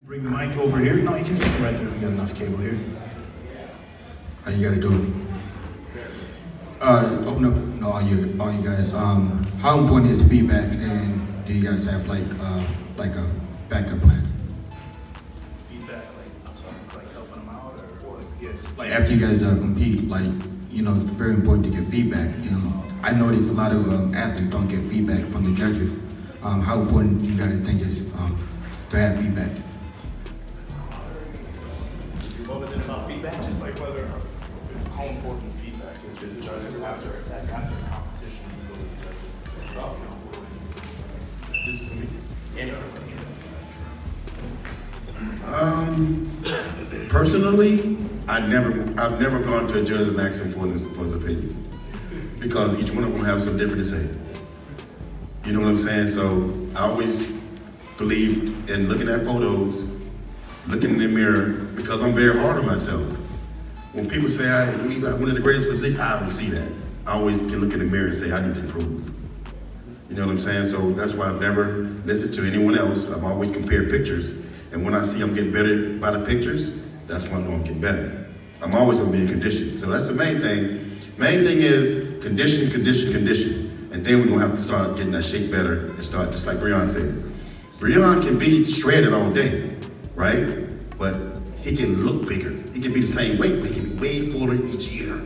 Bring the mic over here. No, you can just go right there. We got enough cable here. How you guys doing? Open up, all you guys. How important is feedback, and do you guys have like a backup plan? Feedback, like helping them out, or yeah, just Like after you guys compete, like it's very important to get feedback. I notice a lot of athletes don't get feedback from the judges. How important do you guys think is to have feedback? What was it about feedback? Just like how important feedback is to the judges after the competition. You go to the judges and say, "Oh, this is me." Personally, I've never gone to a judge and asked him for his opinion, because each one of them have something different to say. You know what I'm saying? So I always believed in looking at photos, looking in the mirror, because I'm very hard on myself. When people say, you got one of the greatest physique, I don't see that. I always can look in the mirror and say, I need to improve. You know what I'm saying? So that's why I've never listened to anyone else. I've always compared pictures. And when I see I'm getting better by the pictures, that's when I know I'm getting better. I'm always gonna be in condition. So that's the main thing. Main thing is condition, condition, condition. And then we're gonna have to start getting that shape better and start, just like Breon said. Breon can be shredded all day, right? But he can look bigger. He can be the same weight, but he can be way fuller each year.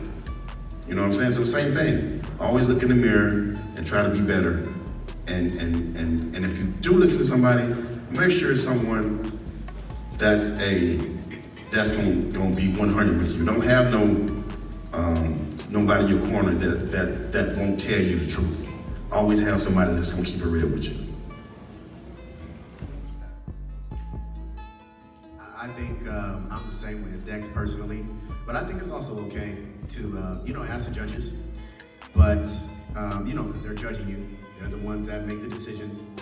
You know what I'm saying? So same thing. Always look in the mirror and try to be better. And if you do listen to somebody, make sure it's someone that's gonna be 100 with you. Don't have nobody in your corner that won't tell you the truth. Always have somebody that's gonna keep it real with you. I think I'm the same way as Dex personally, but I think it's also okay to ask the judges, but because they're judging you, they're the ones that make the decisions.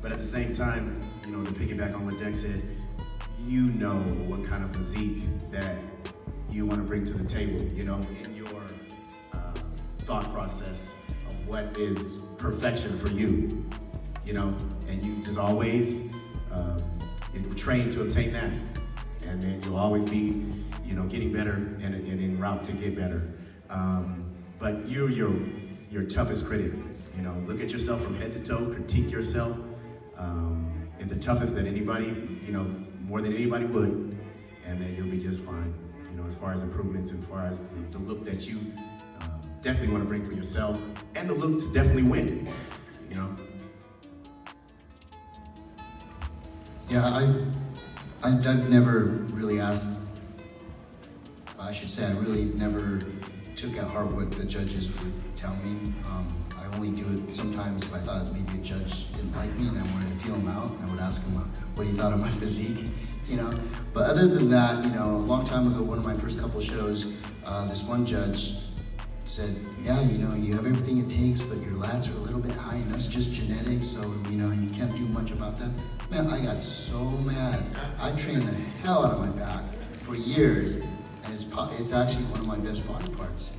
But at the same time, to piggyback on what Dex said, you know what kind of physique that you want to bring to the table, in your thought process of what is perfection for you, and you just always train to obtain that, and then you'll always be, getting better and en route to get better. But you're your toughest critic. Look at yourself from head to toe, critique yourself, and the toughest that anybody, more than anybody would, and then you'll be just fine. As far as improvements, and as far as the look that you definitely want to bring for yourself, and the look to definitely win. Yeah, I've never really asked, I should say, I really never took at heart what the judges would tell me. I only do it sometimes if I thought maybe a judge didn't like me and I wanted to feel him out, and I would ask him what he thought of my physique, But other than that, a long time ago, one of my first couple shows, this one judge said, yeah, you have everything it takes, but your lats are a little bit high, and that's just genetics, so, you can't do much about that. Man, I got so mad. I trained the hell out of my back for years, and it's actually one of my best body parts,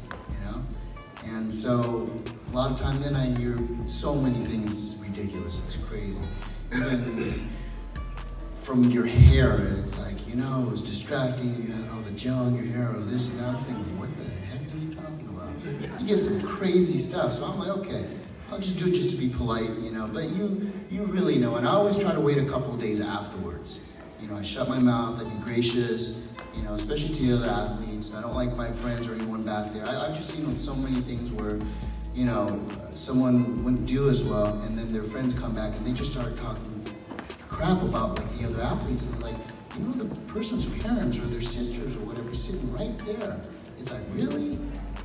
And so, a lot of time then I hear so many things, it's ridiculous, it's crazy. Even from your hair, it's like, it was distracting, you had all the gel in your hair, or this and that. I was thinking, what the heck are you talking about? You get some crazy stuff, so I'm like, okay, I'll just do it just to be polite, but you really know, and I always try to wait a couple of days afterwards. I shut my mouth, I'd be gracious, especially to the other athletes. I don't like my friends or anyone back there. I've just seen on so many things where, someone wouldn't do as well, and then their friends come back and they just start talking crap about the other athletes, and they're like, the person's parents or their sisters or whatever sitting right there. It's like, really?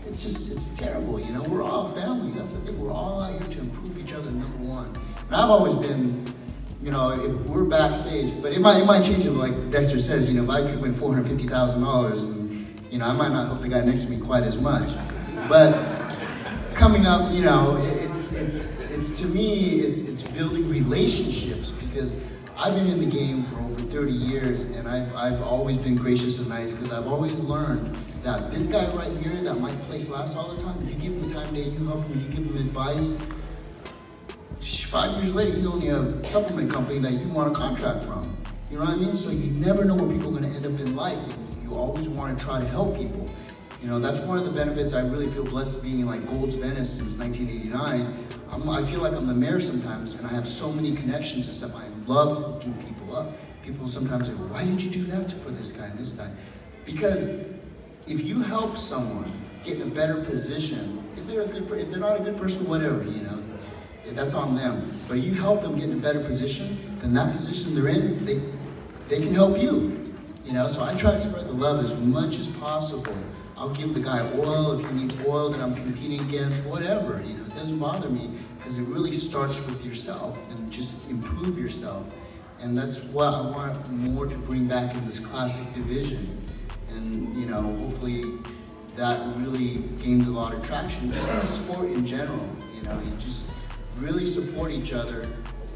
It's terrible, we're all family. That's the thing, we're all out here to improve each other, number one. And I've always been, if we're backstage, but it might change, like Dexter says, if I could win $450,000, and I might not help the guy next to me quite as much. But coming up, it's to me, it's building relationships, because I've been in the game for over 30 years, and I've always been gracious and nice, because I've always learned that this guy right here that might place last all the time, if you give him a time day, you help him, you give him advice, 5 years later, he's only a supplement company that you want a contract from. You know what I mean? So you never know where people are going to end up in life. And you always want to try to help people. You know, that's one of the benefits. I really feel blessed being in like Gold's Venice since 1989. I feel like I'm the mayor sometimes, and I have so many connections and stuff. I love hooking people up. People sometimes say, well, why did you do that for this guy and this guy? Because if you help someone get in a better position, if they're not a good person, whatever, you know, that's on them. But if you help them get in a better position, then that position they're in, they can help you. You know, so I try to spread the love as much as possible. I'll give the guy oil if he needs oil that I'm competing against, whatever, you know, it doesn't bother me, because it really starts with yourself and just improve yourself. And that's what I want more to bring back in this classic division. And, you know, hopefully that really gains a lot of traction just in the sport in general. You know, you just really support each other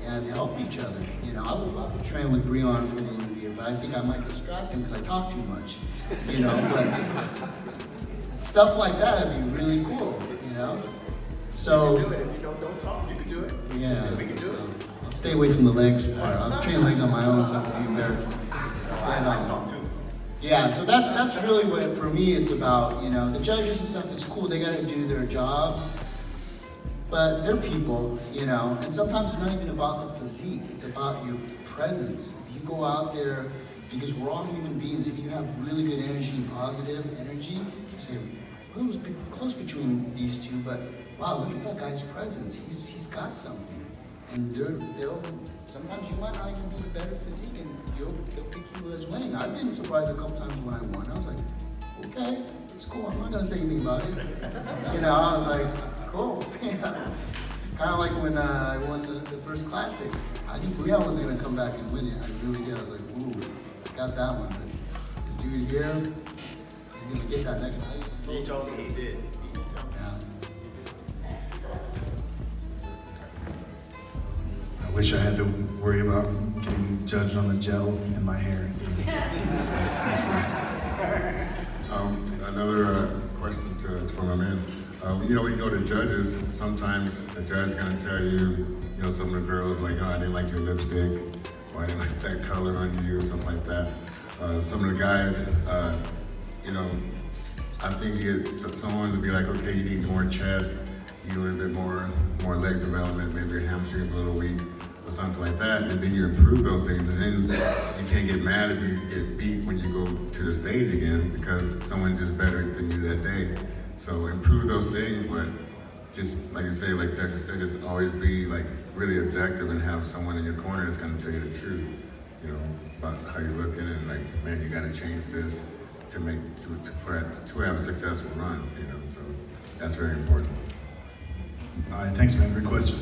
and help each other. You know, I would train with Breon for the Olympia, but I think I might distract him because I talk too much. You know, but stuff like that would be really cool, you know? So, you can do it. If you don't talk, you can do it. Yeah. We can do it. I'll stay away from the legs part. I'll train legs on my own, so I won't be embarrassed. I talk too. Yeah, so that's really what, for me, it's about. You know, the judges and stuff, it's cool, they gotta do their job, but they're people, you know, and sometimes it's not even about the physique, it's about your presence. If you go out there, because we're all human beings, if you have really good energy and positive energy, you say, well, it was close between these two, but wow, look at that guy's presence, he's got something. And they'll sometimes you might not even be the better physique, and they'll pick you as winning. I've been surprised a couple times when I won. I was like, okay, it's cool. I'm not gonna say anything about it. You know, I was like, cool. Yeah. Kind of like when I won the first classic. I knew Breon wasn't gonna come back and win it. I really did. I was like, ooh, I got that one. But this dude here, he's gonna get that next one. He told me he did. I wish I had to worry about getting judged on the gel in my hair. So, that's fine. Another question for my man. You know, when you go to judges, sometimes the judge is going to tell you, you know, some of the girls like, oh, I didn't like your lipstick, or I didn't like that color on you, or something like that. Some of the guys, you know, I think someone to be like, okay, you need more chest, you need a little bit more leg development, maybe your hamstring's a little weak, or something like that, and then you improve those things, and then you can't get mad if you get beat when you go to the stage again, because someone's just better than you that day. So improve those things, but just like you say, like Dexter said, just always be like really objective and have someone in your corner that's gonna tell you the truth, you know, about how you're looking, and like, man, you gotta change this to have a successful run, you know, so that's very important. All right, thanks, man. Great question.